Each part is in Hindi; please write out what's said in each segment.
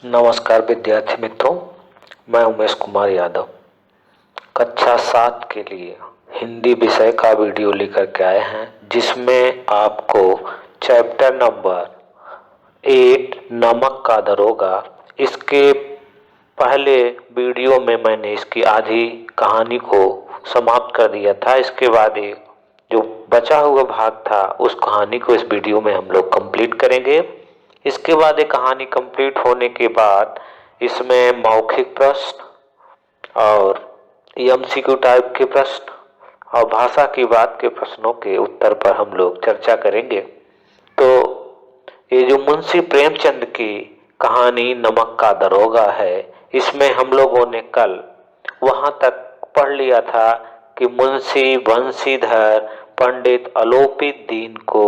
नमस्कार विद्यार्थी मित्रों, मैं उमेश कुमार यादव कक्षा 7 के लिए हिंदी विषय का वीडियो लेकर के आए हैं, जिसमें आपको चैप्टर नंबर 8 नमक का दरोगा। इसके पहले वीडियो में मैंने इसकी आधी कहानी को समाप्त कर दिया था। इसके बाद जो बचा हुआ भाग था उस कहानी को इस वीडियो में हम लोग कंप्लीट करेंगे। इसके बाद एक कहानी कंप्लीट होने के बाद इसमें मौखिक प्रश्न और एमसीक्यू टाइप के प्रश्न और भाषा की बात के प्रश्नों के उत्तर पर हम लोग चर्चा करेंगे। तो ये जो मुंशी प्रेमचंद की कहानी नमक का दरोगा है, इसमें हम लोगों ने कल वहां तक पढ़ लिया था कि मुंशी बंशीधर पंडित अलोपीद दीन को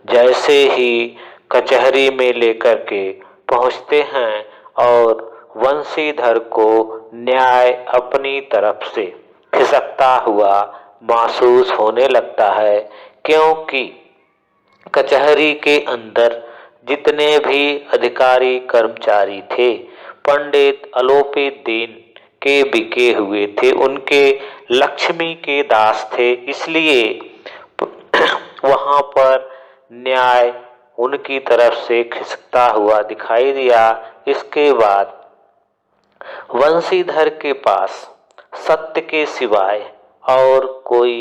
जैसे ही कचहरी में लेकर के पहुंचते हैं और वंशीधर को न्याय अपनी तरफ से खिसकता हुआ महसूस होने लगता है, क्योंकि कचहरी के अंदर जितने भी अधिकारी कर्मचारी थे पंडित अलोपीद दीन के बिके हुए थे, उनके लक्ष्मी के दास थे। इसलिए वहां पर न्याय उनकी तरफ से खिसकता हुआ दिखाई दिया। इसके बाद वंशीधर के पास सत्य के सिवाय और कोई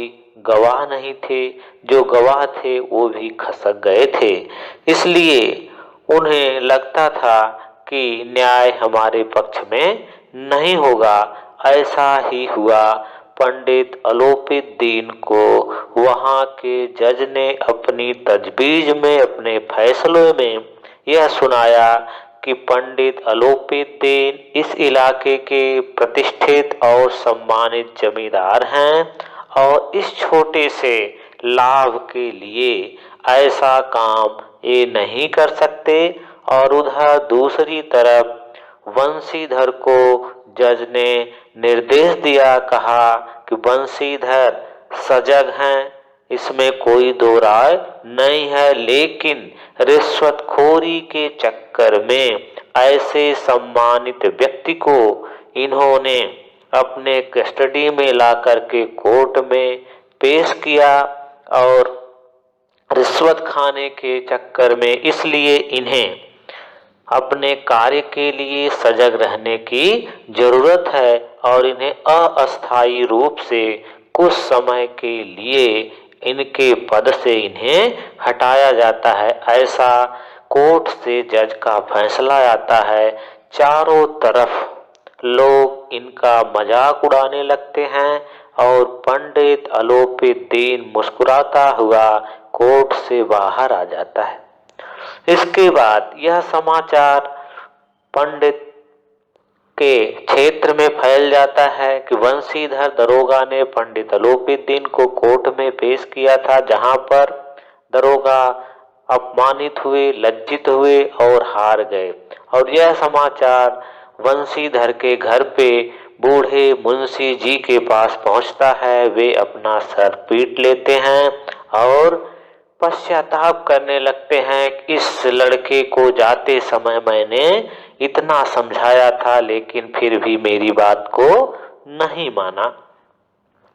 गवाह नहीं थे। जो गवाह थे वो भी खसक गए थे। इसलिए उन्हें लगता था कि न्याय हमारे पक्ष में नहीं होगा। ऐसा ही हुआ। पंडित अलोपीद दीन को वहां के जज ने अपनी तजवीज में, अपने फैसलों में यह सुनाया कि पंडित अलोपीद दीन इस इलाके के प्रतिष्ठित और सम्मानित जमींदार हैं और इस छोटे से लाभ के लिए ऐसा काम ये नहीं कर सकते। और उधर दूसरी तरफ वंशीधर को जज ने निर्देश दिया, कहा कि वंशीधर सजग हैं, इसमें कोई दो राय नहीं है, लेकिन रिश्वतखोरी के चक्कर में ऐसे सम्मानित व्यक्ति को इन्होंने अपने कस्टडी में ला करके कोर्ट में पेश किया और रिश्वत खाने के चक्कर में, इसलिए इन्हें अपने कार्य के लिए सजग रहने की जरूरत है और इन्हें अस्थायी रूप से कुछ समय के लिए इनके पद से इन्हें हटाया जाता है। ऐसा कोर्ट से जज का फैसला आता है। चारों तरफ लोग इनका मजाक उड़ाने लगते हैं और पंडित अलोपीद दीन मुस्कुराता हुआ कोर्ट से बाहर आ जाता है। इसके बाद यह समाचार पंडित के क्षेत्र में फैल जाता है कि वंशीधर दरोगा ने पंडित अलोपीद दीन को कोर्ट में पेश किया था, जहां पर दरोगा अपमानित हुए, लज्जित हुए और हार गए। और यह समाचार वंशीधर के घर पे बूढ़े मुंशी जी के पास पहुंचता है। वे अपना सर पीट लेते हैं और पश्चाताप करने लगते हैं कि इस लड़के को जाते समय मैंने इतना समझाया था, लेकिन फिर भी मेरी बात को नहीं माना।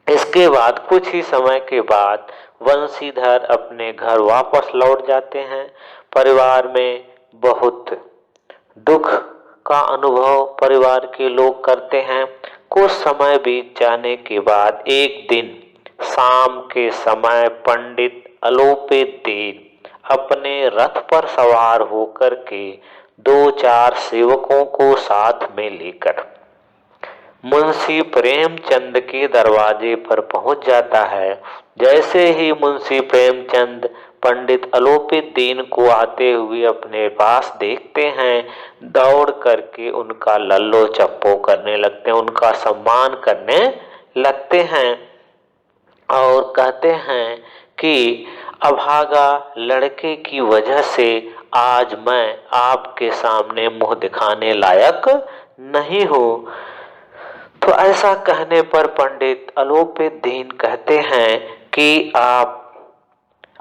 इसके बाद कुछ ही समय के बाद वंशीधर अपने घर वापस लौट जाते हैं। परिवार में बहुत दुख का अनुभव परिवार के लोग करते हैं। कुछ समय बीत जाने के बाद एक दिन शाम के समय पंडित अलोपीद दीन अपने रथ पर सवार होकर के 2-4 सेवकों को साथ में लेकर मुंशी प्रेमचंद के दरवाजे पर पहुंच जाता है। जैसे ही मुंशी प्रेमचंद पंडित अलोपीद दीन को आते हुए अपने पास देखते हैं, दौड़ करके उनका लल्लो चप्पो करने लगते हैं, उनका सम्मान करने लगते हैं और कहते हैं कि अभागा लड़के की वजह से आज मैं आपके सामने मुंह दिखाने लायक नहीं हूं। तो ऐसा कहने पर पंडित अलोपीद दीन कहते हैं कि आप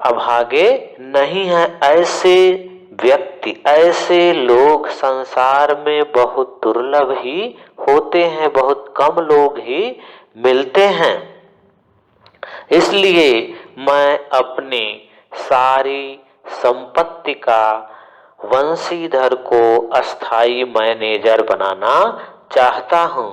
अभागे नहीं हैं। ऐसे व्यक्ति व्यक्ति, ऐसे लोग संसार में बहुत दुर्लभ ही होते हैं, बहुत कम लोग ही मिलते हैं। इसलिए मैं अपनी सारी संपत्ति का वंशीधर को अस्थाई मैनेजर बनाना चाहता हूँ।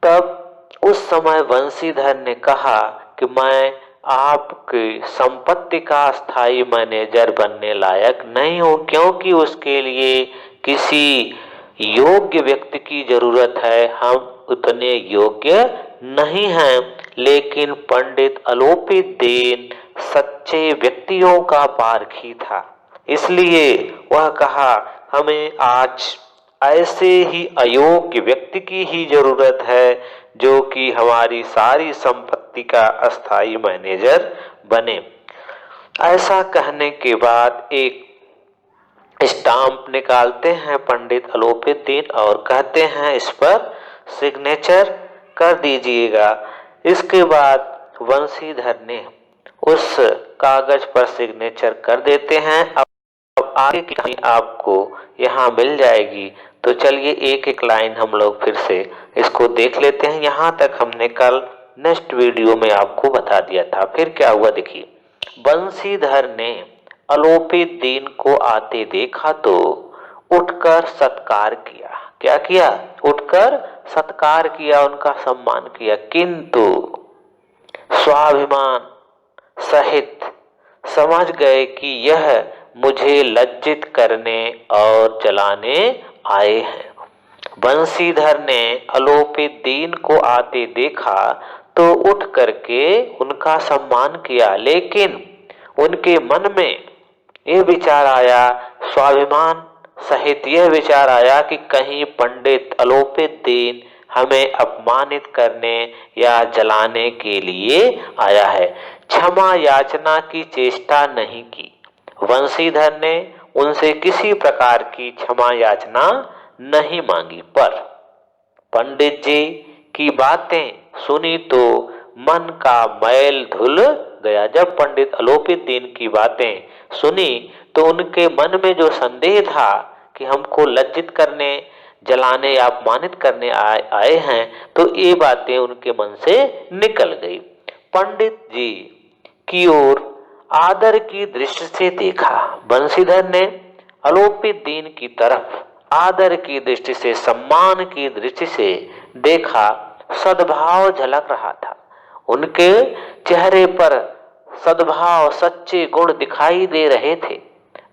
तब उस समय वंशीधर ने कहा कि मैं आपकी संपत्ति का स्थायी मैनेजर बनने लायक नहीं हूँ, क्योंकि उसके लिए किसी योग्य व्यक्ति की जरूरत है। हम उतने योग्य नहीं हैं। लेकिन पंडित अलोपीदीन सच्चे व्यक्तियों का पारखी था, इसलिए वह कहा हमें आज ऐसे ही अयोग्य व्यक्ति की ही जरूरत है जो कि हमारी सारी संपत्ति का अस्थाई मैनेजर बने। ऐसा कहने के बाद एक स्टाम्प निकालते हैं पंडित अलोपीदीन और कहते हैं इस पर सिग्नेचर कर दीजिएगा। इसके बाद वंशीधर ने उस कागज पर सिग्नेचर कर देते हैं। अब आगे की कहानी आपको यहाँ मिल जाएगी, तो चलिए एक एक लाइन हम लोग फिर से इसको देख लेते हैं। यहाँ तक हमने कल नेक्स्ट वीडियो में आपको बता दिया था। फिर क्या हुआ देखिए, बंशीधर ने अलोपीदीन को आते देखा तो उठकर सत्कार किया। क्या किया? उठकर सत्कार किया, उनका सम्मान किया, किंतु स्वाभिमान सहित समझ गए कि यह मुझे लज्जित करने और जलाने आए हैं। बंशीधर ने अलोपीदीन को आते देखा तो उठ करके उनका सम्मान किया, लेकिन उनके मन में यह विचार आया, स्वाभिमान सहित यह विचार आया कि कहीं पंडित अलोपीदीन हमें अपमानित करने या जलाने के लिए आया है। क्षमा याचना की चेष्टा नहीं की। वंशीधर ने उनसे किसी प्रकार की क्षमा याचना नहीं मांगी, पर पंडित जी की बातें सुनी तो मन का मैल धुल गया। जब पंडित अलोपीदीन की बातें सुनी तो उनके मन में जो संदेह था कि हमको लज्जित करने, जलाने या अपमानित करने आए हैं, तो ये बातें उनके मन से निकल गई। पंडित जी की ओर आदर की दृष्टि से देखा। बंशीधर ने अलोपीदीन की तरफ आदर की दृष्टि से, सम्मान की दृष्टि से देखा। सद्भाव झलक रहा था, उनके चेहरे पर सद्भाव, सच्चे गुण दिखाई दे रहे थे।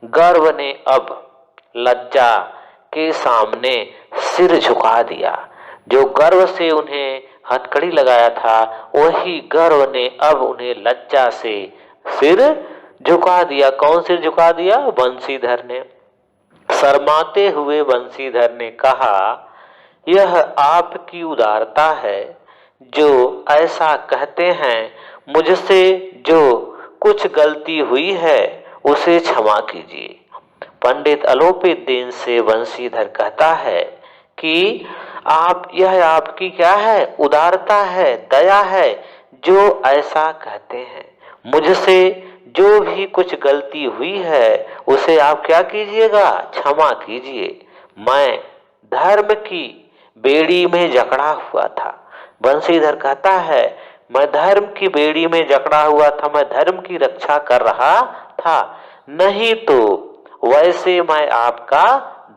गर्व ने अब लज्जा के सामने सिर झुका दिया। जो गर्व से उन्हें हथकड़ी लगाया था, वही गर्व ने अब उन्हें लज्जा से सिर झुका दिया। कौन सिर झुका दिया? बंशीधर ने। शर्माते हुए बंशीधर ने कहा, यह आपकी उदारता है जो ऐसा कहते हैं। मुझसे जो कुछ गलती हुई है उसे क्षमा कीजिए। पंडित अलोपीदीन से बंशीधर कहता है कि यह आपकी क्या है? उदारता है, दया है, जो ऐसा कहते हैं। मुझसे जो भी कुछ गलती हुई है उसे आप क्या कीजिएगा? क्षमा कीजिए। मैं धर्म की बेड़ी में जकड़ा हुआ था। बंशीधर कहता है, मैं धर्म की बेड़ी में जकड़ा हुआ था, मैं धर्म की रक्षा कर रहा था, नहीं तो वैसे मैं आपका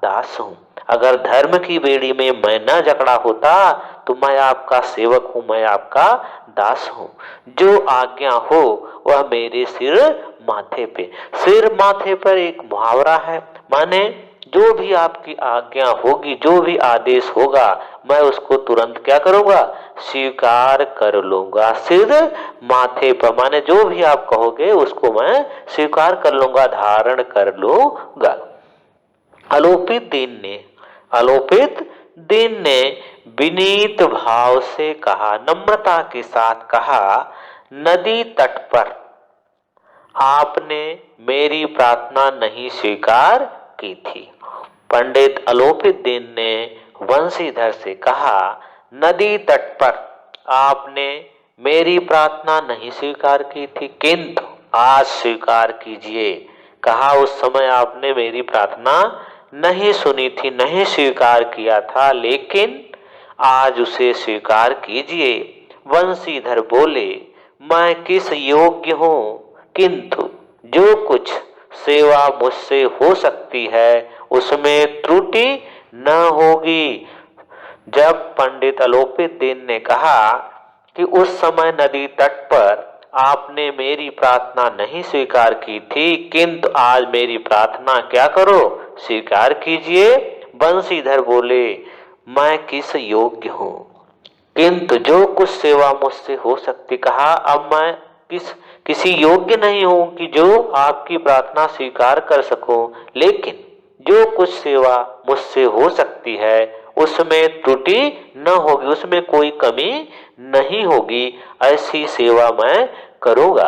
दास हूं। अगर धर्म की बेड़ी में मैं न जकड़ा होता तो मैं आपका सेवक हूं, मैं आपका दास हूं। जो आज्ञा हो वह मेरे सिर माथे पे। सिर माथे पर एक मुहावरा है, माने जो भी आपकी आज्ञा होगी, जो भी आदेश होगा, मैं उसको तुरंत क्या करूंगा? स्वीकार कर लूंगा। सिर माथे पर माने जो भी आप कहोगे उसको मैं स्वीकार कर लूंगा, धारण कर लूंगा। अलोपीदीन ने विनीत भाव से कहा, नम्रता के साथ कहा, नदी तट पर आपने मेरी प्रार्थना नहीं स्वीकार की थी। पंडित अलोपीदीन ने बंशीधर से कहा, नदी तट पर आपने मेरी प्रार्थना नहीं स्वीकार की थी, किंतु आज स्वीकार कीजिए कहा, उस समय आपने मेरी प्रार्थना नहीं सुनी थी, नहीं स्वीकार किया था, लेकिन आज उसे स्वीकार कीजिए। बंशीधर बोले, मैं किस योग्य हूँ, किंतु जो कुछ सेवा मुझसे हो सकती है उसमें त्रुटि न होगी। जब पंडित अलोपीदीन ने कहा कि उस समय नदी तट पर आपने मेरी प्रार्थना नहीं स्वीकार की थी, किंतु आज मेरी प्रार्थना क्या करो, स्वीकार कीजिए। बंशीधर बोले, मैं किस योग्य हूँ, किंतु जो कुछ सेवा मुझसे हो सकती। कहा, अब मैं किसी योग्य नहीं हूं कि जो आपकी प्रार्थना स्वीकार कर सकूं, लेकिन जो कुछ सेवा मुझसे हो सकती है उसमें त्रुटि न होगी, उसमें कोई कमी नहीं होगी, ऐसी सेवा मैं करूंगा।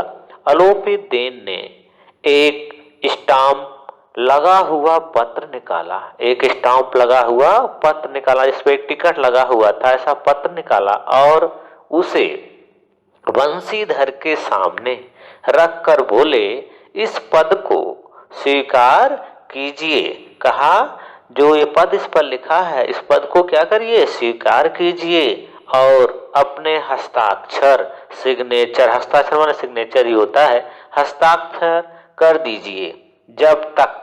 अलोपीदीन ने एक स्टाम्प लगा हुआ पत्र निकाला, एक स्टाम्प लगा हुआ पत्र निकाला, जिसपे एक टिकट लगा हुआ था, ऐसा पत्र निकाला और उसे बंशीधर के सामने रखकर बोले, इस पद को स्वीकार कीजिए। कहा, जो ये पद इस पर लिखा है, इस पद को क्या करिए, स्वीकार कीजिए और अपने हस्ताक्षर, सिग्नेचर, हस्ताक्षर माने सिग्नेचर ही होता है, हस्ताक्षर कर दीजिए। जब तक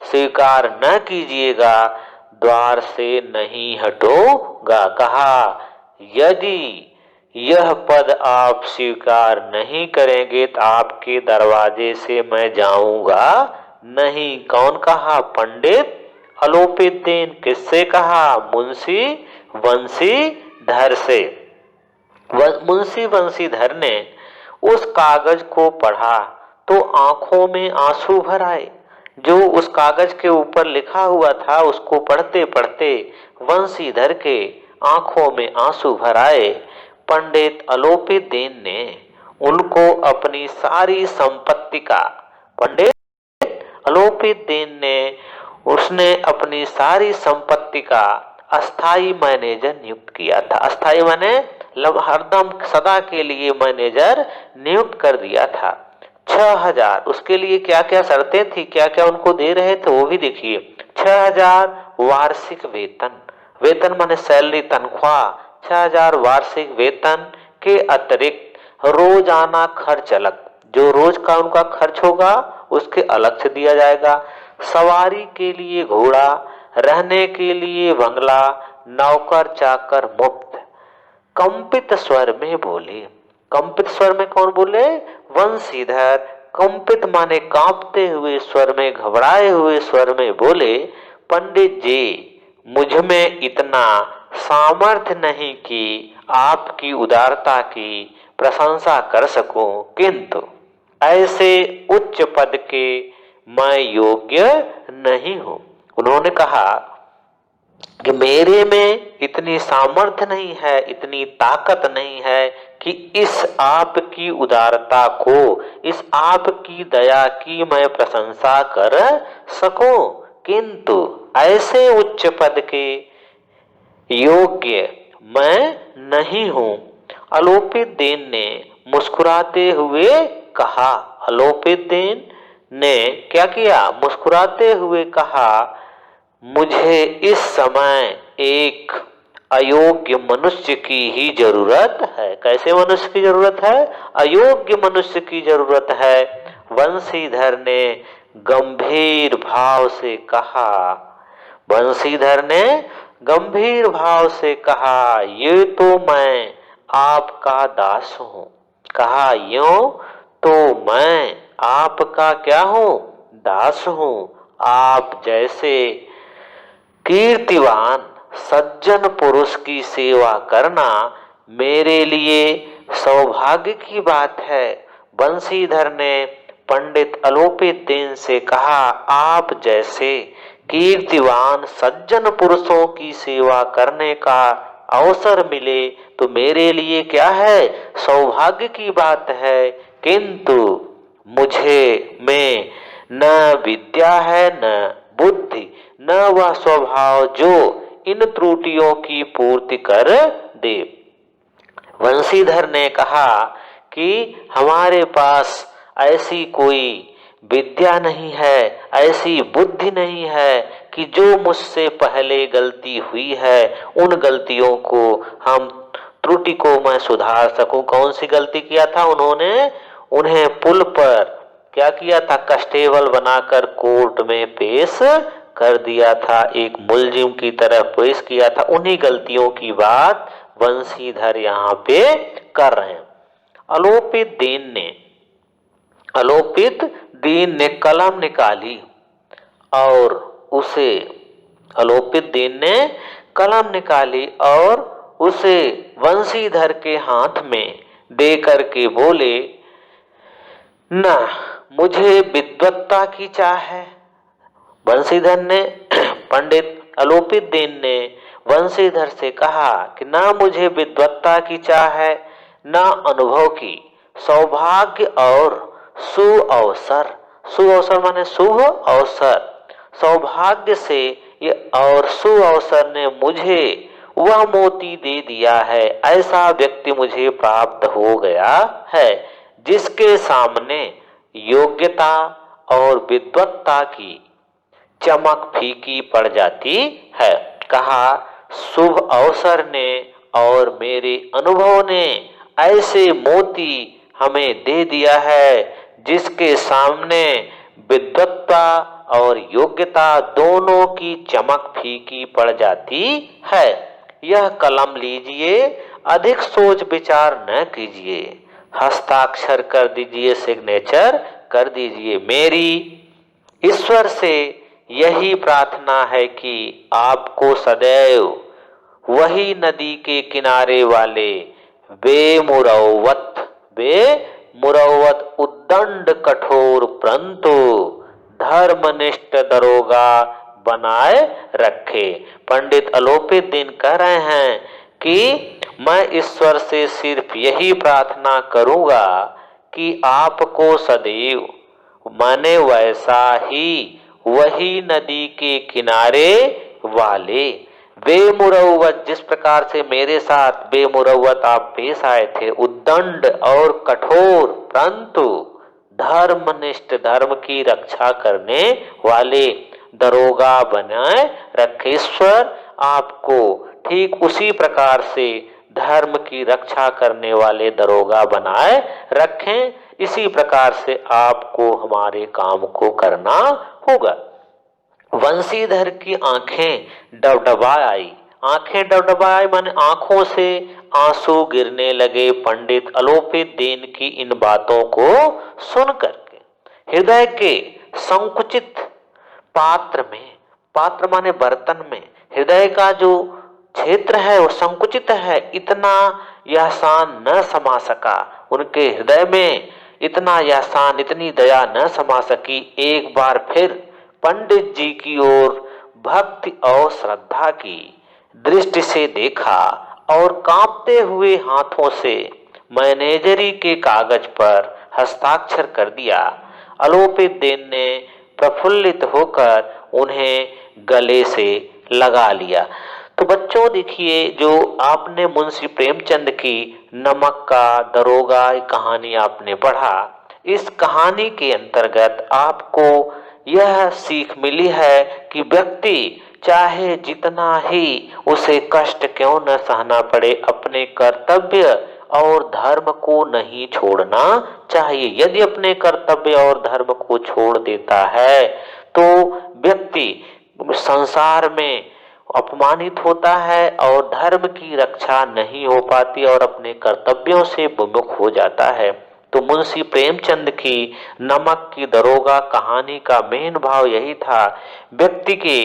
स्वीकार न कीजिएगा द्वार से नहीं हटोगा। कहा, यदि यह पद आप स्वीकार नहीं करेंगे तो आपके दरवाजे से मैं जाऊंगा नहीं। कौन कहा, पंडित अलोपीदीन। किससे कहा, मुंशी बंशीधर से। मुंशी बंशीधर ने उस कागज को पढ़ा तो आंखों में आंसू भर आए। जो उस कागज के ऊपर लिखा हुआ था उसको पढ़ते पढ़ते बंशीधर के आंखों में आंसू भर आए। पंडित अलोपीदीन ने उनको अपनी सारी संपत्ति का, पंडित अलोपीदीन ने उसने अपनी सारी संपत्ति का अस्थाई मैनेजर नियुक्त किया था। अस्थाई माने हरदम सदा के लिए मैनेजर नियुक्त कर दिया था। 6000, उसके लिए क्या क्या शर्तें थी, क्या क्या उनको दे रहे थे वो भी देखिए। 6000 वार्षिक वेतन, वेतन माने सैलरी, तनख्वाह, 6000 वार्षिक वेतन के अतिरिक्त रोजाना खर्च अलग, जो रोज का उनका खर्च होगा उसके अलग से दिया जाएगा। सवारी के लिए घोड़ा, रहने के लिए बंगला, नौकर चाकर मुफ्त। कंपित स्वर में बोले, कंपित स्वर में कौन बोले, बंशीधर। कंपित माने कांपते हुए स्वर में, घबराए हुए स्वर में बोले, पंडित जी, मुझ में इतना सामर्थ्य नहीं कि आपकी उदारता की प्रशंसा कर सकूं, किंतु ऐसे उच्च पद के मैं योग्य नहीं हूं। उन्होंने कहा कि मेरे में इतनी सामर्थ्य नहीं है, इतनी ताकत नहीं है कि इस आपकी उदारता को, इस आपकी दया की मैं प्रशंसा कर सकूं, किंतु ऐसे उच्च पद के योग्य मैं नहीं हूं। अलोपीदीन ने मुस्कुराते हुए कहा, अलोपीदीन ने क्या किया, मुस्कुराते हुए कहा, मुझे इस समय एक अयोग्य मनुष्य की ही जरूरत है। कैसे मनुष्य की जरूरत है, अयोग्य मनुष्य की जरूरत है। बंशीधर ने गंभीर भाव से कहा, बंशीधर ने गंभीर भाव से कहा, ये तो मैं आपका दास हूं। कहा, यूं तो मैं आपका क्या हूं, दास हूं। आप जैसे कीर्तिवान सज्जन पुरुष की सेवा करना मेरे लिए सौभाग्य की बात है। बंशीधर ने पंडित अलोपीदीन से कहा, आप जैसे कीर्तिवान सज्जन पुरुषों की सेवा करने का अवसर मिले तो मेरे लिए क्या है, सौभाग्य की बात है, किंतु मुझे में न विद्या है, न बुद्धि, न वह स्वभाव जो इन त्रुटियों की पूर्ति कर दे। बंशीधर ने कहा कि हमारे पास ऐसी कोई विद्या नहीं है, ऐसी बुद्धि नहीं है कि जो मुझसे पहले गलती हुई है उन गलतियों को हम त्रुटि को मैं सुधार सकूं। कौन सी गलती किया था उन्होंने? उन्हें पुल पर क्या किया था? कांस्टेबल बनाकर कोर्ट में पेश कर दिया था, एक मुलजिम की तरह पेश किया था। उन्हीं गलतियों की बात बंशीधर यहाँ पे कर रहे हैं। अलोपित दीन ने कलम निकाली और उसे अलोपित दीन ने कलम निकाली और उसे बंशीधर के हाथ में दे करके बोले, ना मुझे विद्वत्ता की चाह है। बंशीधर ने पंडित अलोपित दीन ने बंशीधर से कहा कि ना मुझे विद्वत्ता की चाह है, ना अनुभव की, सौभाग्य और सुअवसर, सुअवसर माने शुभ अवसर, सौभाग्य से ये और सुअवसर ने मुझे वह मोती दे दिया है। ऐसा व्यक्ति मुझे प्राप्त हो गया है जिसके सामने योग्यता और विद्वत्ता की चमक फीकी पड़ जाती है। कहा, शुभ अवसर ने और मेरे अनुभव ने ऐसे मोती हमें दे दिया है जिसके सामने विद्वत्ता और योग्यता दोनों की चमक फीकी पड़ जाती है। यह कलम लीजिए, अधिक सोच विचार न कीजिए, हस्ताक्षर कर दीजिए, सिग्नेचर कर दीजिए। मेरी ईश्वर से यही प्रार्थना है कि आपको सदैव वही नदी के किनारे वाले बेमुरौवत उद्दंड कठोर परंतु धर्मनिष्ठ दरोगा बनाए रखे। पंडित अलोपित दीन कह रहे हैं कि मैं ईश्वर से सिर्फ यही प्रार्थना करूंगा कि आपको सदैव माने वैसा ही वही नदी के किनारे वाले बेमुरौवत, जिस प्रकार से मेरे साथ बेमुरौवत आप पेश आए थे, उद्दंड और कठोर परंतु धर्मनिष्ठ, धर्म की रक्षा करने वाले दरोगा बनाए रखे। ईश्वर आपको ठीक उसी प्रकार से धर्म की रक्षा करने वाले दरोगा बनाए रखें। इसी प्रकार से आपको हमारे काम को करना होगा। बंशीधर की आंखें डबडबा आई, आंखें डबडबा आई माने आंखों से आंसू गिरने लगे पंडित अलोपित दीन की इन बातों को सुन करके। हृदय के संकुचित पात्र में, पात्र माने बर्तन में, हृदय का जो क्षेत्र है वो संकुचित है, इतना यह शान न समा सका उनके हृदय में, इतना यह शान, इतनी दया न समा सकी। एक बार फिर पंडित जी की ओर भक्ति और श्रद्धा की दृष्टि से देखा और कांपते हुए हाथों से मैनेजरी के कागज पर हस्ताक्षर कर दिया। अलोपित दीन ने प्रफुल्लित होकर उन्हें गले से लगा लिया। तो बच्चों देखिए, जो आपने मुंशी प्रेमचंद की नमक का दरोगा कहानी आपने पढ़ा, इस कहानी के अंतर्गत आपको यह सीख मिली है कि व्यक्ति चाहे जितना ही उसे कष्ट क्यों न सहना पड़े, अपने कर्तव्य और धर्म को नहीं छोड़ना चाहिए। यदि अपने कर्तव्य और धर्म को छोड़ देता है तो व्यक्ति संसार में अपमानित होता है और धर्म की रक्षा नहीं हो पाती और अपने कर्तव्यों से विमुख हो जाता है। तो मुंशी प्रेमचंद की नमक की दरोगा कहानी का मेन भाव यही था, व्यक्ति के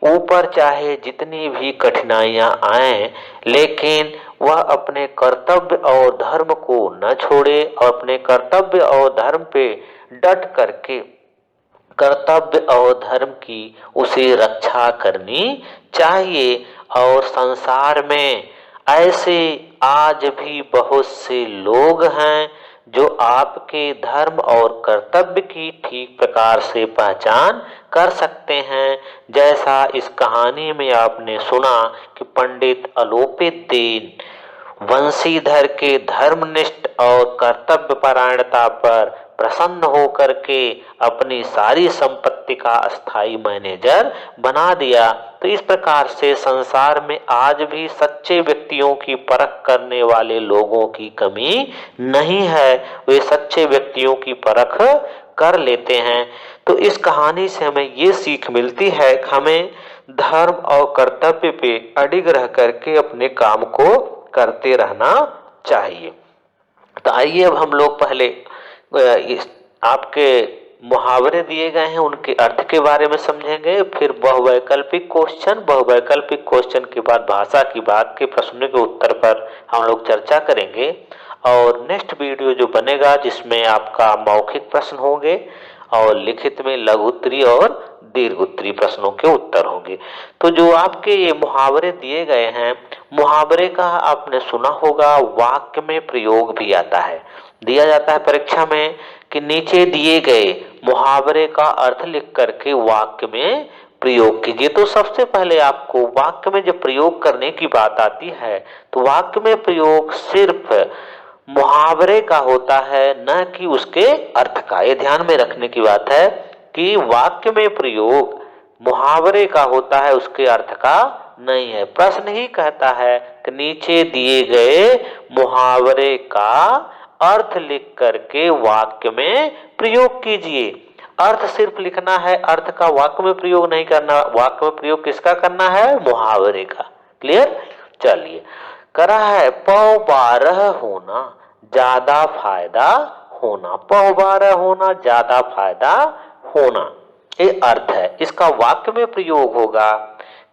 ऊपर चाहे जितनी भी कठिनाइयां आए लेकिन वह अपने कर्तव्य और धर्म को न छोड़े और अपने कर्तव्य और धर्म पे डट करके कर्तव्य और धर्म की उसे रक्षा करनी चाहिए। और संसार में ऐसे आज भी बहुत से लोग हैं जो आपके धर्म और कर्तव्य की ठीक प्रकार से पहचान कर सकते हैं। जैसा इस कहानी में आपने सुना कि पंडित अलोपित दीन बंशीधर के धर्मनिष्ठ और कर्तव्य परायणता पर प्रसन्न होकर के अपनी सारी संपत्ति का अस्थाई मैनेजर बना दिया। तो इस प्रकार से संसार में आज भी सच्चे व्यक्तियों की परख करने वाले लोगों की कमी नहीं है, वे सच्चे व्यक्तियों की परख कर लेते हैं। तो इस कहानी से हमें ये सीख मिलती है कि हमें धर्म और कर्तव्य पे अडिग रह करके अपने काम को करते रहना चाहिए। तो आइए अब हम लोग पहले आपके मुहावरे दिए गए हैं उनके अर्थ के बारे में समझेंगे, फिर बहुवैकल्पिक क्वेश्चन के बाद भाषा की बात के प्रश्नों के उत्तर पर हम लोग चर्चा करेंगे। और नेक्स्ट वीडियो जो बनेगा जिसमें आपका मौखिक प्रश्न होंगे और लिखित में लघु उत्तरीय और दीर्घ उत्तरीय प्रश्नों के उत्तर होंगे। तो जो आपके ये मुहावरे दिए गए हैं, मुहावरे का आपने सुना होगा वाक्य में प्रयोग भी आता है। दिया जाता है परीक्षा में कि नीचे दिए गए मुहावरे का अर्थ लिख करके वाक्य में प्रयोग कीजिए। तो सबसे पहले आपको वाक्य में जब प्रयोग करने की बात आती है तो वाक्य में प्रयोग सिर्फ मुहावरे का होता है, न कि उसके अर्थ का। ये ध्यान में रखने की बात है कि वाक्य में प्रयोग मुहावरे का होता है, उसके अर्थ का नहीं है। प्रश्न ही कहता है कि नीचे दिए गए मुहावरे का अर्थ लिख करके वाक्य में प्रयोग कीजिए। अर्थ सिर्फ लिखना है, अर्थ का वाक्य में प्रयोग नहीं करना। वाक्य में प्रयोग किसका करना है? मुहावरे का। क्लियर? चलिए, करा है पौ बारह होना ज्यादा फायदा होना। पौ बारह होना ज्यादा फायदा होना, ये अर्थ है। इसका वाक्य में प्रयोग होगा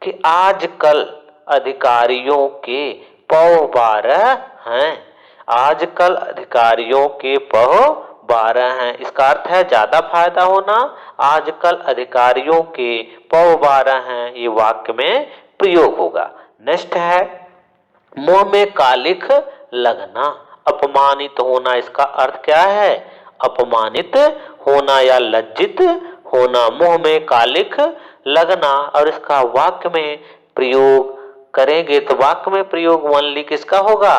कि आजकल अधिकारियों के पौ बारह हैं। आजकल अधिकारियों के पौ बारह हैं। इसका अर्थ है ज्यादा फायदा होना, आजकल अधिकारियों के पौ बारह हैं, ये वाक्य में प्रयोग होगा। नेक्स्ट है मुंह में कालिख लगना, अपमानित होना। इसका अर्थ क्या है? अपमानित होना या लज्जित होना। मुंह में कालिख लगना, और इसका वाक्य में प्रयोग करेंगे तो वाक्य में प्रयोग ओनली किसका होगा?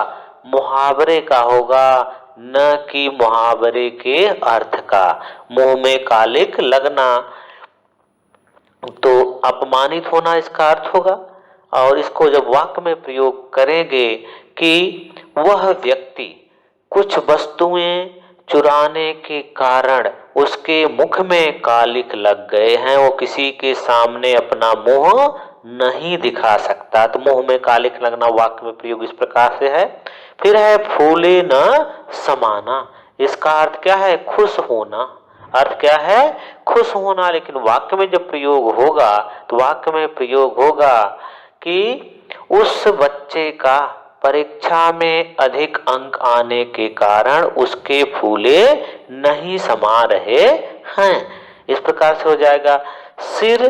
मुहावरे का होगा, न कि मुहावरे के अर्थ का। मुंह में कालिख लगना तो अपमानित होना इसका अर्थ होगा। और इसको जब वाक्य में प्रयोग करेंगे कि वह व्यक्ति कुछ वस्तुएं चुराने के कारण उसके मुख में कालिख लग गए हैं, वो किसी के सामने अपना मुंह नहीं दिखा सकता। तो मुंह में कालिख लगना वाक्य में प्रयोग इस प्रकार से है। फिर है फूले न समाना। इसका अर्थ क्या है? खुश होना। अर्थ क्या है? खुश होना। लेकिन वाक्य में जब प्रयोग होगा तो वाक्य में प्रयोग होगा कि उस बच्चे का परीक्षा में अधिक अंक आने के कारण उसके फूले नहीं समा रहे हैं। इस प्रकार से हो जाएगा सिर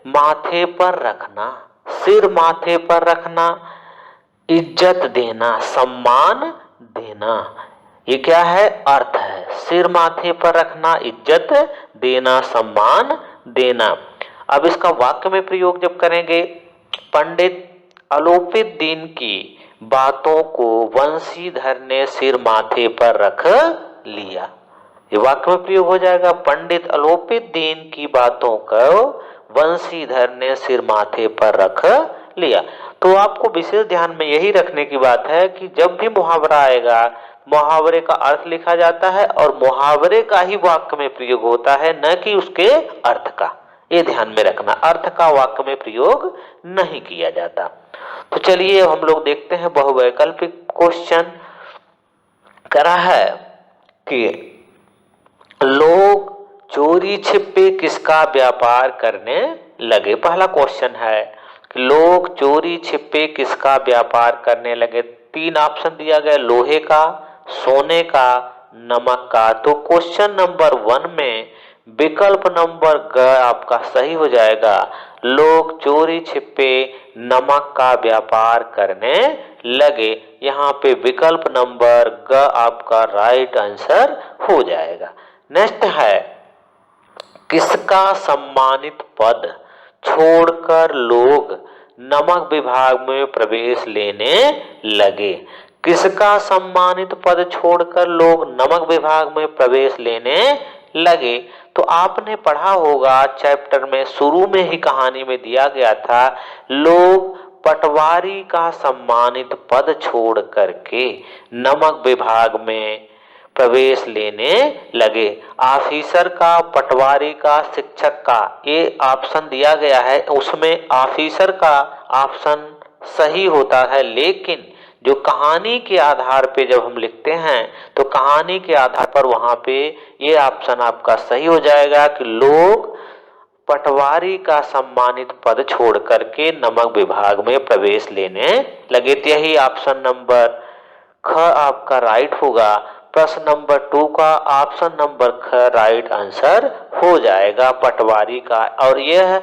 माथे पर रखना। सिर माथे पर रखना, इज्जत देना, सम्मान देना, ये क्या है? अर्थ है। सिर माथे पर रखना, इज्जत देना, सम्मान देना। अब इसका वाक्य में प्रयोग जब करेंगे, पंडित अलोपित दीन की बातों को वंशीधर ने सिर माथे पर रख लिया। ये वाक्य में प्रयोग हो जाएगा। पंडित अलोपित दीन की बातों को वंशीधर ने सिर माथे पर रख लिया। तो आपको विशेष ध्यान में यही रखने की बात है कि जब भी मुहावरा आएगा, मुहावरे का अर्थ लिखा जाता है और मुहावरे का ही वाक्य में प्रयोग होता है, न कि उसके अर्थ का। ये ध्यान में रखना, अर्थ का वाक्य में प्रयोग नहीं किया जाता। तो चलिए हम लोग देखते हैं बहुवैकल्पिक क्वेश्चन। करा है कि लोग चोरी छिपे किसका व्यापार करने लगे। पहला क्वेश्चन है कि लोग चोरी छिपे किसका व्यापार करने लगे। 3 ऑप्शन दिया गया, लोहे का, सोने का, नमक का। तो क्वेश्चन नंबर 1 में विकल्प नंबर ग आपका सही हो जाएगा। लोग चोरी छिपे नमक का व्यापार करने लगे। यहाँ पे विकल्प नंबर ग आपका राइट आंसर हो जाएगा। नेक्स्ट है किसका सम्मानित पद छोड़कर लोग नमक विभाग में प्रवेश लेने लगे। किसका सम्मानित पद छोड़कर लोग नमक विभाग में प्रवेश लेने लगे। तो आपने पढ़ा होगा चैप्टर में शुरू में ही कहानी में दिया गया था, लोग पटवारी का सम्मानित पद छोड़ करके नमक विभाग में प्रवेश लेने लगे। ऑफिसर का, पटवारी का, शिक्षक का, ये ऑप्शन दिया गया है, उसमें ऑफिसर का ऑप्शन सही होता है, लेकिन जो कहानी के आधार पे जब हम लिखते हैं तो कहानी के आधार पर वहां पे ये ऑप्शन आपका सही हो जाएगा कि लोग पटवारी का सम्मानित पद छोड़ करके नमक विभाग में प्रवेश लेने लगे। तो यही ऑप्शन नंबर ख आपका राइट होगा। प्रश्न नंबर 2 का ऑप्शन नंबर ख राइट आंसर हो जाएगा, पटवारी का। और यह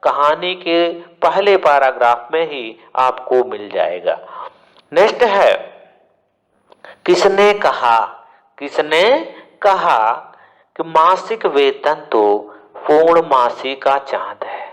कहानी के पहले पैराग्राफ में ही आपको मिल जाएगा। नेक्स्ट है, किसने कहा, किसने कहा कि मासिक वेतन तो पूर्णमासी का चांद है।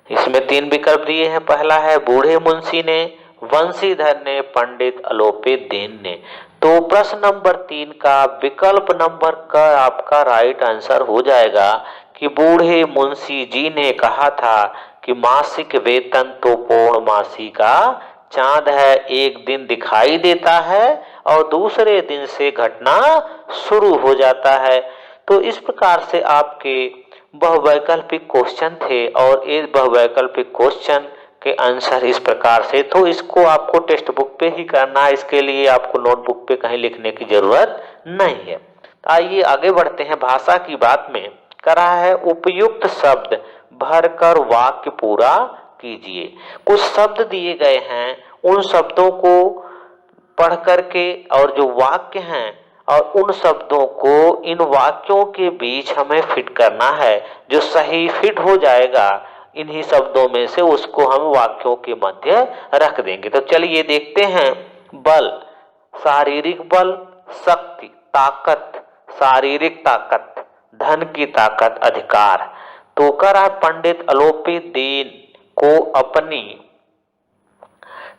इसमें 3 विकल्प दिए हैं। पहला है बूढ़े मुंशी ने, वंशीधर ने, पंडित अलोपी दीन ने। तो प्रश्न नंबर 3 का विकल्प नंबर क आपका राइट आंसर हो जाएगा कि बूढ़े मुंशी जी ने कहा था कि मासिक वेतन तो पूर्णमासी का चांद है, एक दिन दिखाई देता है और दूसरे दिन से घटना शुरू हो जाता है। तो इस प्रकार से आपके बहुवैकल्पिक क्वेश्चन थे और इस बहुवैकल्पिक क्वेश्चन के आंसर इस प्रकार से। तो इसको आपको टेक्स्ट बुक पे ही करना है, इसके लिए आपको नोटबुक पे कहीं लिखने की जरूरत नहीं है। आइए आगे बढ़ते हैं। भाषा की बात में करा है उपयुक्त शब्द भरकर वाक्य पूरा कीजिए। कुछ शब्द दिए गए हैं, उन शब्दों को पढ़ करके और जो वाक्य हैं और उन शब्दों को इन वाक्यों के बीच हमें फिट करना है। जो सही फिट हो जाएगा इन्हीं शब्दों में से उसको हम वाक्यों के मध्य रख देंगे। तो चलिए देखते हैं। बल, शारीरिक बल, शक्ति, ताकत, शारीरिक ताकत, धन की ताकत, अधिकार। तो करा पंडित अलोपी दीन को अपनी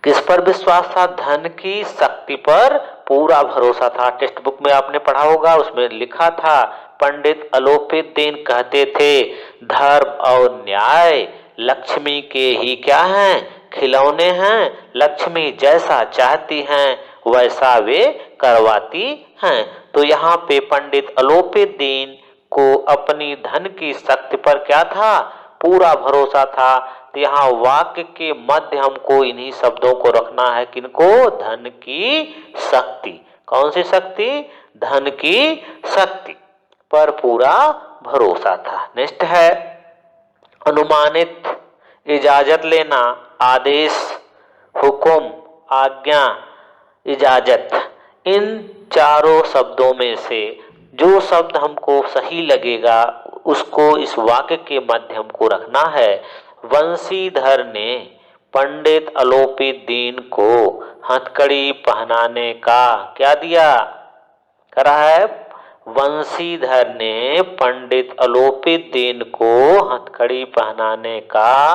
किस पर विश्वास था? धन की शक्ति पर पूरा भरोसा था। टेक्स्ट बुक में आपने पढ़ा होगा, उसमें लिखा था पंडित अलोपी दीन कहते थे धर्म और न्याय लक्ष्मी के ही क्या हैं? खिलौने हैं। लक्ष्मी जैसा चाहती हैं वैसा वे करवाती हैं। तो यहाँ पे पंडित अलोपी दीन को अपनी धन की शक्ति पर क्या था? पूरा भरोसा था। तो यहाँ वाक्य के मध्य हमको इन्हीं शब्दों को रखना है। किनको? धन की शक्ति। कौन सी शक्ति? धन की शक्ति पर पूरा भरोसा था। नेक्स्ट है अनुमानित, इजाजत लेना, आदेश, हुक्म, आज्ञा, इजाजत। इन चारों शब्दों में से जो शब्द हमको सही लगेगा उसको इस वाक्य के मध्य हमको रखना है। वंशीधर ने पंडित अलोपी दीन को हथकड़ी पहनाने का क्या दिया? करा है वंशीधर ने पंडित अलोपी दीन को हथकड़ी पहनाने का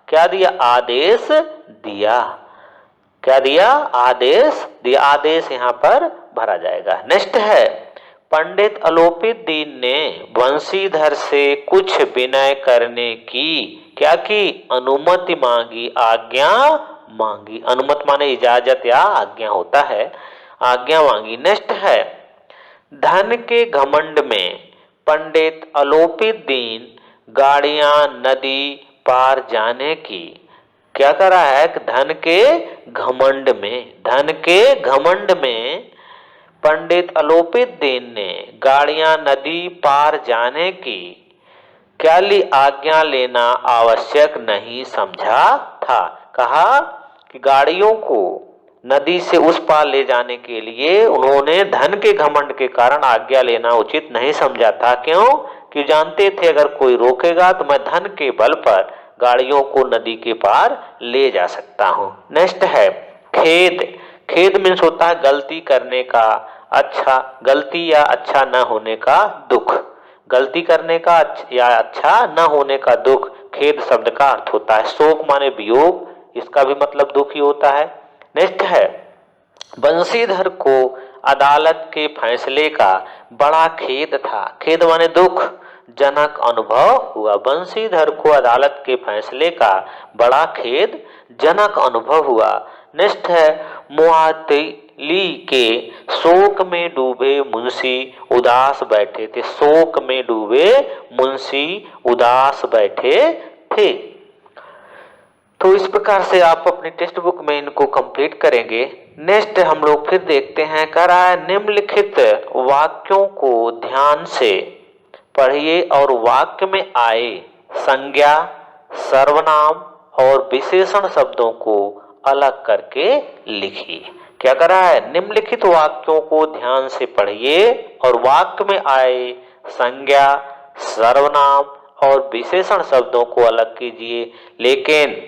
क्या दिया? आदेश दिया। क्या दिया? आदेश दिया। आदेश यहाँ पर भरा जाएगा। नेक्स्ट है पंडित अलोपी दीन ने वंशीधर से कुछ विनय करने की क्या की? अनुमति मांगी, आज्ञा मांगी। अनुमति माने इजाजत या आज्ञा होता है, आज्ञा मांगी। नेक्स्ट है धन के घमंड में पंडित अलोपी दीन गाड़ियां नदी पार जाने की क्या करा है? धन के घमंड में, धन के घमंड में पंडित अलोपी दीन ने गाड़ियां नदी पार जाने की क्या ली? आज्ञा लेना आवश्यक नहीं समझा था। कहा कि गाड़ियों को नदी से उस पार ले जाने के लिए उन्होंने धन के घमंड के कारण आज्ञा लेना उचित नहीं समझा था। क्यों? कि जानते थे अगर कोई रोकेगा तो मैं धन के बल पर गाड़ियों को नदी के पार ले जा सकता हूँ। नेक्स्ट है खेद। खेद मीन्स होता है गलती करने का, अच्छा गलती या अच्छा न होने का दुख। गलती करने का या अच्छा न होने का दुख खेद शब्द का अर्थ होता है। शोक माने वियोग, इसका भी मतलब दुख ही होता है। नेक्स्ट है बंशीधर को अदालत के फैसले का बड़ा खेद था। खेद माने दुख जनक अनुभव हुआ। बंशीधर को अदालत के फैसले का बड़ा खेद जनक अनुभव हुआ। नेक्स्ट है, मुआतिली के शोक में डूबे मुंशी उदास बैठे थे। शोक में डूबे मुंशी उदास बैठे थे। तो इस प्रकार से आप अपनी टेक्स्ट बुक में इनको कंप्लीट करेंगे। नेक्स्ट हम लोग फिर देखते हैं, कह रहा है निम्नलिखित वाक्यों को ध्यान से पढ़िए और वाक्य में आए संज्ञा, सर्वनाम और विशेषण शब्दों को अलग करके लिखिए। क्या कर रहा है, निम्नलिखित वाक्यों को ध्यान से पढ़िए और वाक्य में आए संज्ञा, सर्वनाम और विशेषण शब्दों को अलग कीजिए। लेकिन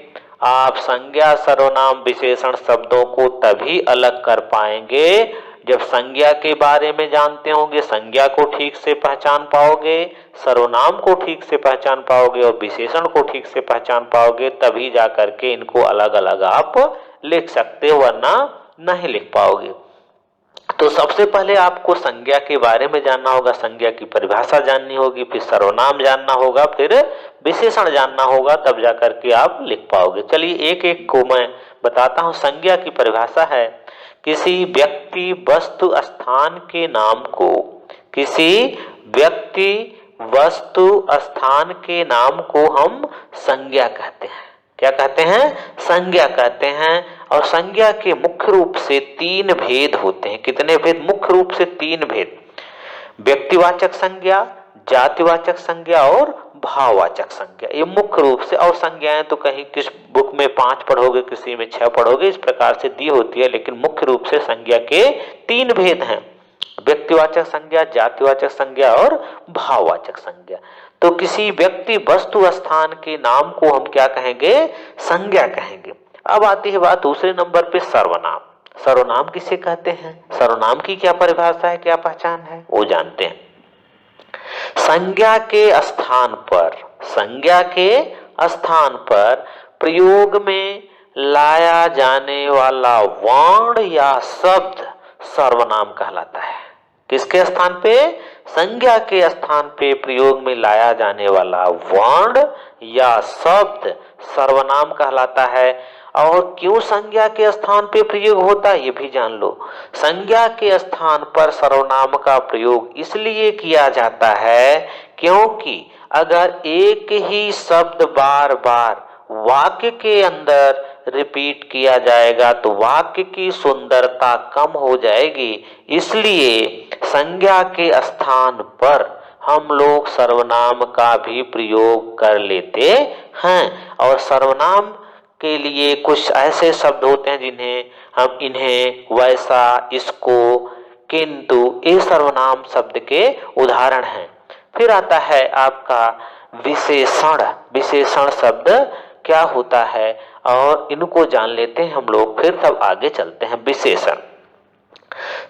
आप संज्ञा, सर्वनाम, विशेषण शब्दों को तभी अलग कर पाएंगे जब संज्ञा के बारे में जानते होंगे, संज्ञा को ठीक से पहचान पाओगे, सर्वनाम को ठीक से पहचान पाओगे और विशेषण को ठीक से पहचान पाओगे, तभी जा करके इनको अलग अलग आप लिख सकते हो, वरना नहीं लिख पाओगे। तो सबसे पहले आपको संज्ञा के बारे में जानना होगा, संज्ञा की परिभाषा जाननी होगी, फिर सर्वनाम जानना होगा, फिर विशेषण जानना होगा, तब जाकर के आप लिख पाओगे। चलिए एक एक को मैं बताता हूँ। संज्ञा की परिभाषा है, किसी व्यक्ति, वस्तु, स्थान के नाम को, किसी व्यक्ति, वस्तु, स्थान के नाम को हम संज्ञा कहते हैं। क्या कहते हैं, संज्ञा कहते हैं। और संज्ञा के मुख्य रूप से तीन भेद होते हैं। कितने भेद, मुख्य रूप से तीन भेद, व्यक्तिवाचक संज्ञा, जातिवाचक संज्ञा और भाववाचक संज्ञा, ये मुख्य रूप से। और संज्ञाएं तो कहीं किस बुक में 5 पढ़ोगे, किसी में 6 पढ़ोगे, इस प्रकार से दी होती है, लेकिन मुख्य रूप से संज्ञा के तीन भेद हैं, व्यक्तिवाचक संज्ञा, जातिवाचक संज्ञा और भाववाचक संज्ञा। तो किसी व्यक्ति, वस्तु, स्थान के नाम को हम क्या कहेंगे, संज्ञा कहेंगे। अब आती है बात दूसरे नंबर पे सर्वनाम। सर्वनाम किसे कहते हैं, सर्वनाम की क्या परिभाषा है, क्या पहचान है, वो जानते हैं। संज्ञा के स्थान पर, संज्ञा के स्थान पर प्रयोग में लाया जाने वाला वर्ण या शब्द सर्वनाम कहलाता है। किसके स्थान पे, संज्ञा के स्थान पे प्रयोग में लाया जाने वाला वर्ण या शब्द सर्वनाम कहलाता है। और क्यों संज्ञा के स्थान पे प्रयोग होता है ये भी जान लो। संज्ञा के स्थान पर सर्वनाम का प्रयोग इसलिए किया जाता है क्योंकि अगर एक ही शब्द बार बार वाक्य के अंदर रिपीट किया जाएगा तो वाक्य की सुंदरता कम हो जाएगी। इसलिए संज्ञा के स्थान पर हम लोग सर्वनाम का भी प्रयोग कर लेते हैं। और सर्वनाम के लिए कुछ ऐसे शब्द होते हैं जिन्हें हम इन्हें, वैसा, इसको, किंतु, ये सर्वनाम शब्द के उदाहरण हैं। फिर आता है आपका विशेषण। विशेषण शब्द क्या होता है और इनको जान लेते हैं हम लोग, फिर तब आगे चलते हैं। विशेषण,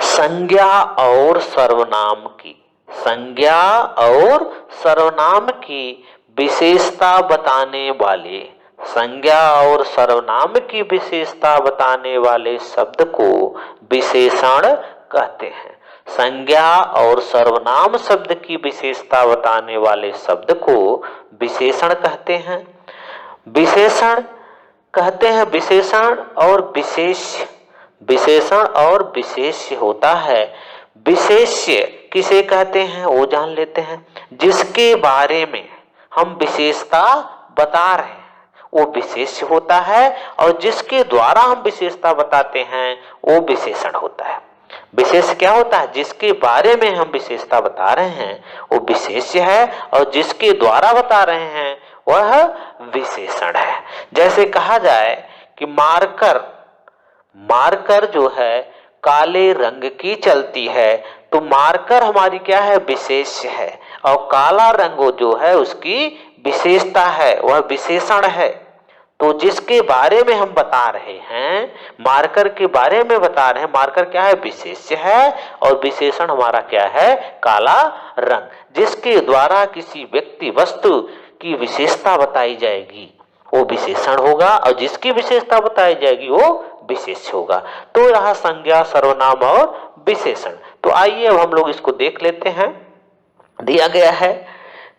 संज्ञा और सर्वनाम की, संज्ञा और सर्वनाम की विशेषता बताने वाले, संज्ञा और सर्वनाम की विशेषता बताने वाले शब्द को विशेषण कहते हैं। संज्ञा और सर्वनाम शब्द की विशेषता बताने वाले शब्द को विशेषण कहते हैं। विशेषण कहते हैं, विशेषण और विशेष्य, विशेषण और विशेष्य होता है। विशेष्य किसे कहते हैं वो जान लेते हैं। जिसके बारे में हम विशेषता बता रहे हैं वो विशेष्य होता है, और जिसके द्वारा हम विशेषता बताते हैं वो विशेषण होता है। विशेष क्या होता है, जिसके बारे में हम विशेषता बता रहे हैं वो विशेष्य है, और जिसके द्वारा बता रहे हैं वह विशेषण है। जैसे कहा जाए कि मार्कर, मार्कर जो है काले रंग की चलती है, तो मार्कर हमारी क्या है, विशेष्य है, और काला रंग जो है उसकी विशेषता है, वह विशेषण है। तो जिसके बारे में हम बता रहे हैं, मार्कर के बारे में बता रहे हैं, मार्कर क्या है, विशेष्य है, और विशेषण हमारा क्या है, काला रंग। जिसके द्वारा किसी व्यक्ति, वस्तु की विशेषता बताई जाएगी वो विशेषण होगा, और जिसकी विशेषता बताई जाएगी वो विशेष्य होगा। तो रहा संज्ञा, सर्वनाम और विशेषण। तो आइए अब हम लोग इसको देख लेते हैं। दिया गया है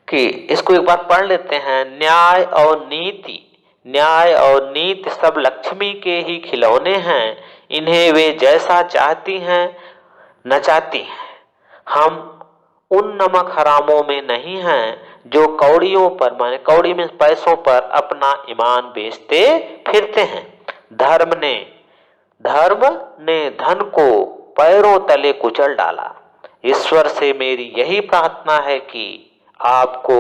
कि इसको एक बार पढ़ लेते हैं। न्याय और नीति, न्याय और नीति सब लक्ष्मी के ही खिलौने हैं, इन्हें वे जैसा चाहती हैं नचाती हैं। हम उन नमक हरामों में नहीं हैं जो कौड़ियों पर, माने कौड़ी में पैसों पर अपना ईमान बेचते फिरते हैं। धर्म ने धन को पैरों तले कुचल डाला। ईश्वर से मेरी यही प्रार्थना है कि आपको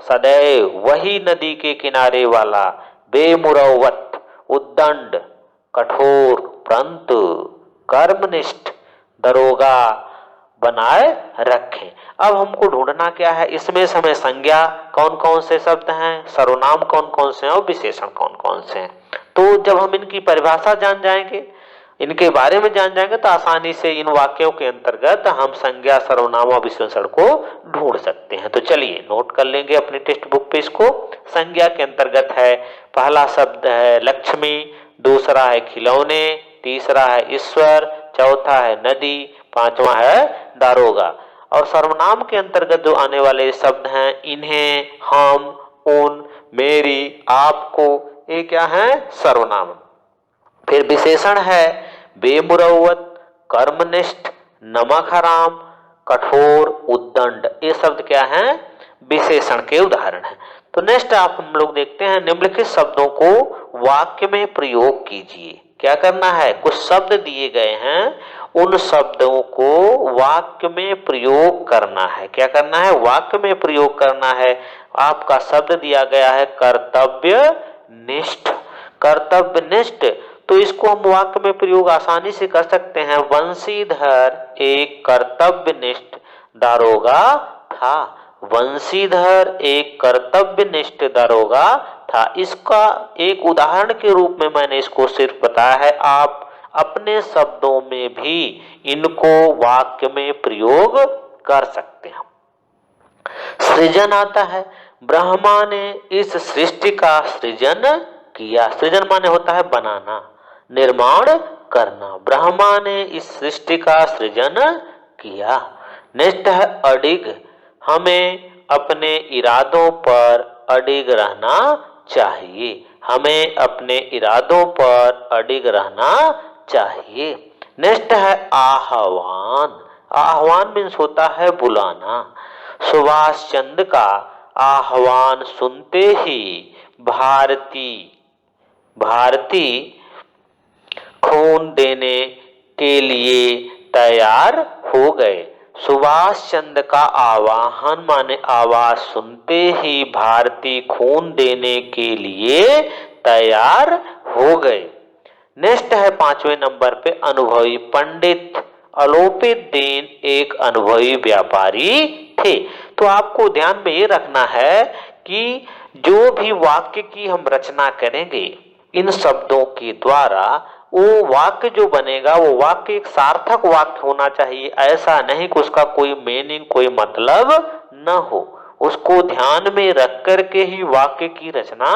सदैव वही नदी के किनारे वाला बेमुरौवत, उद्दंड, कठोर परंतु कर्मनिष्ठ दरोगा बनाए रखें। अब हमको ढूंढना क्या है, इसमें समय संज्ञा कौन कौन से शब्द हैं, सर्वनाम कौन कौन से हैं और विशेषण कौन कौन से हैं। तो जब हम इनकी परिभाषा जान जाएंगे, इनके बारे में जान जाएंगे, तो आसानी से इन वाक्यों के अंतर्गत हम संज्ञा, सर्वनाम और विशेषण को ढूंढ सकते हैं। तो चलिए नोट कर लेंगे अपनी टेक्स्ट बुक पे इसको। संज्ञा के अंतर्गत है, पहला शब्द है लक्ष्मी, दूसरा है खिलौने, तीसरा है ईश्वर, चौथा है नदी, पांचवा है दारोगा। और सर्वनाम के अंतर्गत जो आने वाले शब्द हैं, इन्हें, हम, उन, मेरी, आपको, ये क्या है, सर्वनाम। फिर विशेषण है बेमुरौवत, कर्मनिष्ठ, नमक हराम, कठोर, उद्दंड। ये शब्द क्या हैं, विशेषण के उदाहरण हैं। तो नेक्स्ट आप हम लोग देखते हैं, निम्नलिखित शब्दों को वाक्य में प्रयोग कीजिए। क्या करना है, कुछ शब्द दिए गए हैं, उन शब्दों को वाक्य में प्रयोग करना है। क्या करना है, वाक्य में प्रयोग करना है। आपका शब्द दिया गया है कर्तव्यनिष्ठ। कर्तव्यनिष्ठ, तो इसको हम वाक्य में प्रयोग आसानी से कर सकते हैं। वंशीधर एक कर्तव्यनिष्ठ दारोगा था। वंशीधर एक कर्तव्यनिष्ठ दारोगा था। इसका एक उदाहरण के रूप में मैंने इसको सिर्फ बताया है। आप अपने शब्दों में भी इनको वाक्य में प्रयोग कर सकते हैं। सृजन आता है, ब्रह्मा ने इस सृष्टि का सृजन किया। सृजन माने होता है बनाना, निर्माण करना। ब्रह्मा ने इस सृष्टि का सृजन किया। नेक्स्ट है अडिग, हमें अपने इरादों पर अडिग रहना चाहिए। हमें अपने इरादों पर अडिग रहना चाहिए। नेक्स्ट है आह्वान। आह्वान मीन्स होता है बुलाना। सुभाष चंद्र का आह्वान सुनते ही भारती खून देने के लिए तैयार हो गए। सुभाष चंद्र का आह्वान माने आवाज सुनते ही भारती खून देने के लिए तैयार हो गए। नेक्स्ट है पांचवें नंबर पे अनुभवी। पंडित अलोपित दीन एक अनुभवी व्यापारी थे। तो आपको ध्यान में ये रखना है कि जो भी वाक्य की हम रचना करेंगे इन शब्दों के द्वारा, वो वाक्य जो बनेगा वो वाक्य एक सार्थक वाक्य होना चाहिए। ऐसा नहीं कि उसका कोई मीनिंग, कोई मतलब न हो। उसको ध्यान में रख करके ही वाक्य की रचना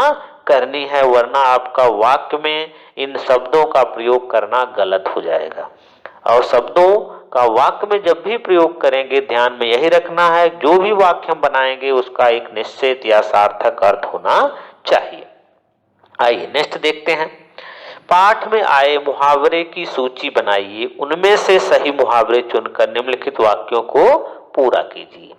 करनी है, वरना आपका वाक्य में इन शब्दों का प्रयोग करना गलत हो जाएगा। और शब्दों का वाक्य में जब भी प्रयोग करेंगे, ध्यान में यही रखना है, जो भी वाक्य हम बनाएंगे उसका एक निश्चित या सार्थक अर्थ होना चाहिए। आइए नेक्स्ट देखते हैं। पाठ में आए मुहावरे की सूची बनाइए, उनमें से सही मुहावरे चुनकर निम्नलिखित वाक्यों को पूरा कीजिए।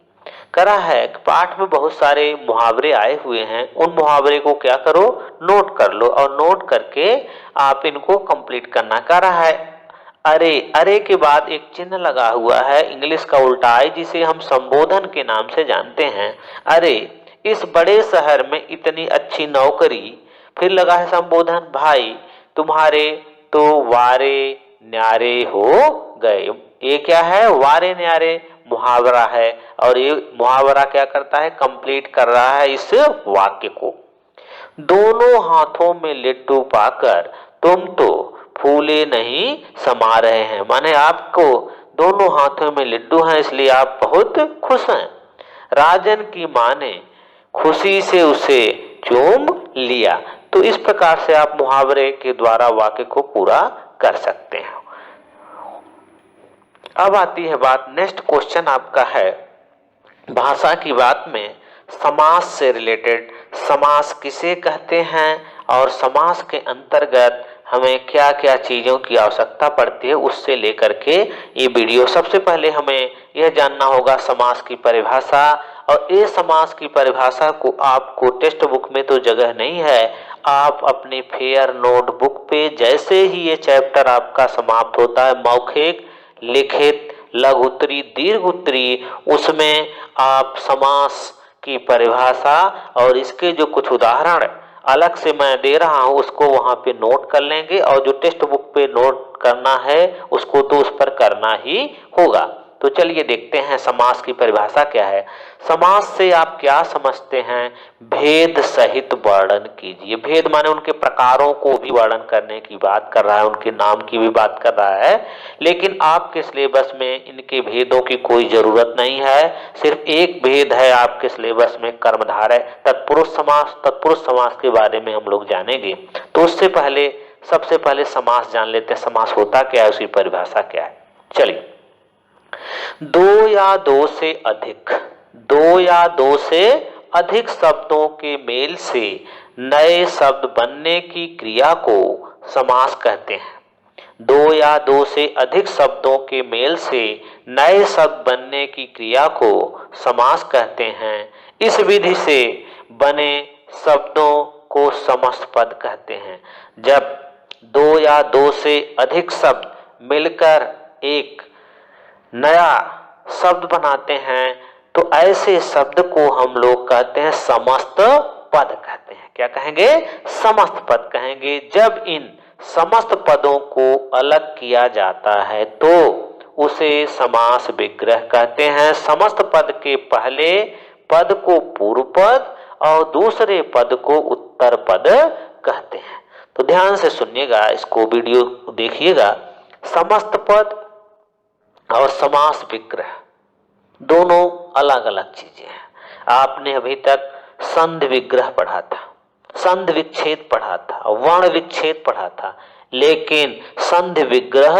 करा है कि पाठ में बहुत सारे मुहावरे आए हुए हैं, उन मुहावरे को क्या करो, नोट कर लो और नोट करके आप इनको कंप्लीट करना। करा है अरे, अरे के बाद एक चिन्ह लगा हुआ है, इंग्लिश का उल्टा है, जिसे हम संबोधन के नाम से जानते हैं। अरे, इस बड़े शहर में इतनी अच्छी नौकरी। फिर लगा है संबोधन, भाई तुम्हारे तो वारे न्यारे हो गए। ये क्या है, वारे न्यारे मुहावरा है, और ये मुहावरा क्या करता है, कंप्लीट कर रहा है इस वाक्य को। दोनों हाथों में लड्डू पाकर तुम तो फूले नहीं समा रहे हैं। माने आपको दोनों हाथों में लड्डू हैं, इसलिए आप बहुत खुश हैं। राजन की मां ने खुशी से उसे चूम लिया। तो इस प्रकार से आप मुहावरे के द्वारा वाक्य को पूरा कर सकते हैं। अब आती है बात, नेक्स्ट क्वेश्चन आपका है भाषा की बात में समास से रिलेटेड, समास किसे कहते हैं और समास के अंतर्गत हमें क्या क्या चीजों की आवश्यकता पड़ती है, उससे लेकर के ये वीडियो। सबसे पहले हमें यह जानना होगा समास की परिभाषा, और ये समास की परिभाषा को आपको टेक्स्ट बुक में तो जगह नहीं है, आप अपने फेयर नोटबुक पे जैसे ही ये चैप्टर आपका समाप्त होता है, मौखिक, लिखित, लघु उत्तरी, दीर्घ उत्तरी, उसमें आप समास की परिभाषा और इसके जो कुछ उदाहरण अलग से मैं दे रहा हूं उसको वहां पे नोट कर लेंगे, और जो टेक्स्ट बुक पे नोट करना है उसको तो उस पर करना ही होगा। तो चलिए देखते हैं समास की परिभाषा क्या है। समास से आप क्या समझते हैं? भेद सहित वर्णन कीजिए। भेद माने उनके प्रकारों को भी वर्णन करने की बात कर रहा है, उनके नाम की भी बात कर रहा है, लेकिन आपके सिलेबस में इनके भेदों की कोई जरूरत नहीं है। सिर्फ एक भेद है आपके सिलेबस में, कर्मधारय। तत्पुरुष समास, तत्पुरुष समास के बारे में हम लोग जानेंगे। तो उससे पहले सबसे पहले समास जान लेते हैं, समास होता क्या है, उसकी परिभाषा क्या है। चलिए, दो या दो से अधिक, दो या दो से अधिक शब्दों के मेल से नए शब्द बनने की क्रिया को समास कहते हैं। दो या दो से अधिक शब्दों के मेल से नए शब्द बनने की क्रिया को समास कहते हैं। इस विधि से बने शब्दों को समस्त पद कहते हैं। जब दो या दो से अधिक शब्द मिलकर एक नया शब्द बनाते हैं तो ऐसे शब्द को हम लोग कहते हैं समस्त पद कहते हैं। क्या कहेंगे? समस्त पद कहेंगे। जब इन समस्त पदों को अलग किया जाता है तो उसे समास विग्रह कहते हैं। समस्त पद के पहले पद को पूर्व पद और दूसरे पद को उत्तर पद कहते हैं। तो ध्यान से सुनिएगा, इसको वीडियो देखिएगा। समस्त पद और समास विग्रह दोनों अलग अलग चीजें हैं। आपने अभी तक संधि विग्रह पढ़ा था, संधि विच्छेद पढ़ा था, वर्ण विच्छेद पढ़ा था, लेकिन संधि विग्रह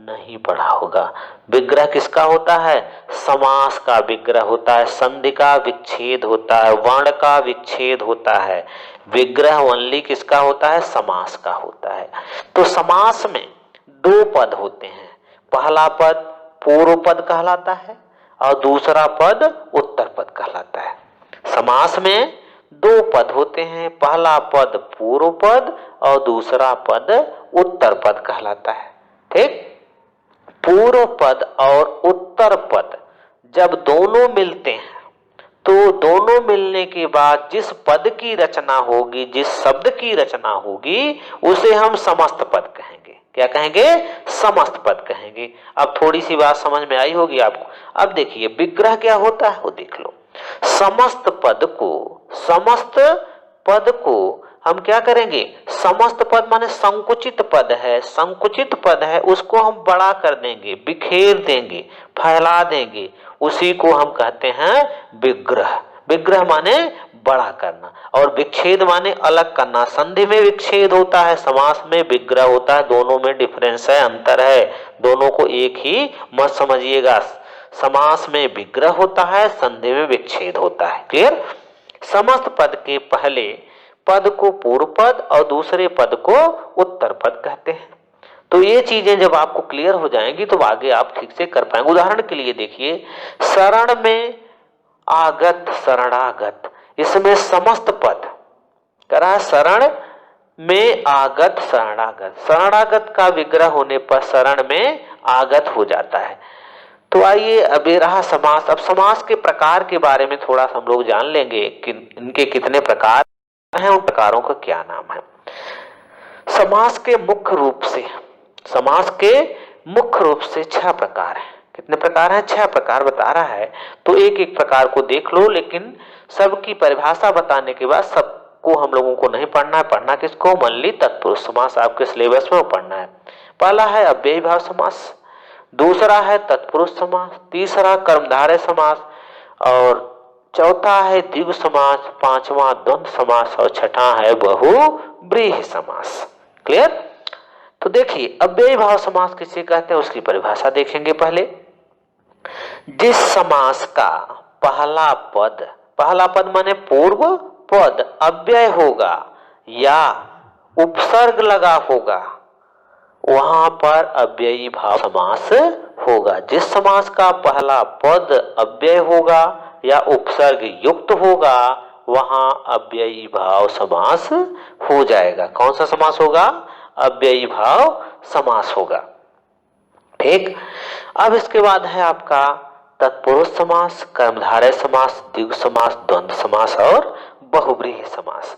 नहीं पढ़ा होगा। विग्रह किसका होता है? समास का विग्रह होता है, संधि का विच्छेद होता है, वर्ण का विच्छेद होता है। विग्रह ओनली किसका होता है? समास का होता है। तो समास में दो पद होते हैं, पहला पद पूर्व पद कहलाता है और दूसरा पद उत्तर पद कहलाता है। समास में दो पद होते हैं, पहला पद पूर्व पद और दूसरा पद उत्तर पद कहलाता है। ठीक? पूर्व पद और उत्तर पद जब दोनों मिलते हैं तो दोनों मिलने के बाद जिस पद की रचना होगी, जिस शब्द की रचना होगी, उसे हम समस्त पद कहेंगे। क्या कहेंगे? समस्त पद कहेंगे। अब थोड़ी सी बात समझ में आई होगी आपको। अब देखिए विग्रह क्या होता है वो देख लो। समस्त पद को हम क्या करेंगे? समस्त पद माने संकुचित पद है, संकुचित पद है, उसको हम बड़ा कर देंगे, बिखेर देंगे, फैला देंगे, उसी को हम कहते हैं विग्रह। विग्रह माने बड़ा करना और विच्छेद माने अलग करना। संधि में विच्छेद होता है, समास में विग्रह होता है, दोनों में डिफरेंस है, अंतर है। दोनों को एक ही मत समझिएगा। समास में विग्रह होता है, संधि में विच्छेद होता है। क्लियर? समस्त पद के पहले पद को पूर्व पद और दूसरे पद को उत्तर पद कहते हैं। तो ये चीजें जब आपको क्लियर हो जाएंगी तो आगे आप ठीक से कर पाएंगे। उदाहरण के लिए देखिए, शरण में आगत, शरणागत, इसमें समस्त पद करा। शरण में आगत, शरणागत, शरणागत का विग्रह होने पर शरण में आगत हो जाता है। तो आइए अब ये रहा समास। अब समास के प्रकार के बारे में थोड़ा सा हम लोग जान लेंगे कि इनके कितने प्रकार हैं, उन प्रकारों का क्या नाम है। समास के मुख्य रूप से 6 प्रकार हैं। कितने प्रकार हैं? 6 प्रकार बता रहा है। तो एक एक प्रकार को देख लो, लेकिन सबकी परिभाषा बताने के बाद सबको हम लोगों को नहीं पढ़ना है। पढ़ना किसको? ओनली तत्पुरुष समास आपके सिलेबस में पढ़ना है। पहला है अव्ययी भाव समास, दूसरा है तत्पुरुष समास, तीसरा कर्मधारय समास और चौथा है द्विगु समास, पांचवा द्वंद्व समास और छठा है बहुव्रीहि समास। क्लियर? तो देखिए अव्ययी भाव समास किसे कहते हैं उसकी परिभाषा देखेंगे। पहले जिस समास का पहला पद माने पूर्व पद अव्यय होगा या उपसर्ग लगा होगा वहां पर अव्ययी भाव समास होगा। जिस समास का पहला पद अव्यय होगा या उपसर्ग युक्त होगा वहां अव्ययी भाव समास हो जाएगा। कौन सा समास होगा? अव्ययी भाव समास होगा। ठीक। अब इसके बाद है आपका तत्पुरुष समास, कर्मधारय समास, द्विगु समास, द्वंद्व समास और बहुव्रीहि समास।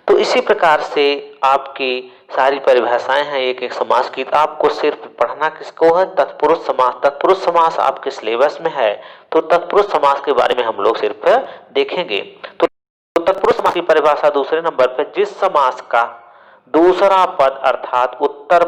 तो इसी प्रकार से आपकी सारी परिभाषाएं हैं एक एक समास की। आपको सिर्फ पढ़ना किसको है? तत्पुरुष समास। तत्पुरुष समास आपके सिलेबस में है तो तत्पुरुष समास के बारे में हम लोग सिर्फ देखेंगे। तो तत्पुरुष समास की परिभाषा दूसरे नंबर पर जिस समास का दूसरा पद अर्थात उत्तर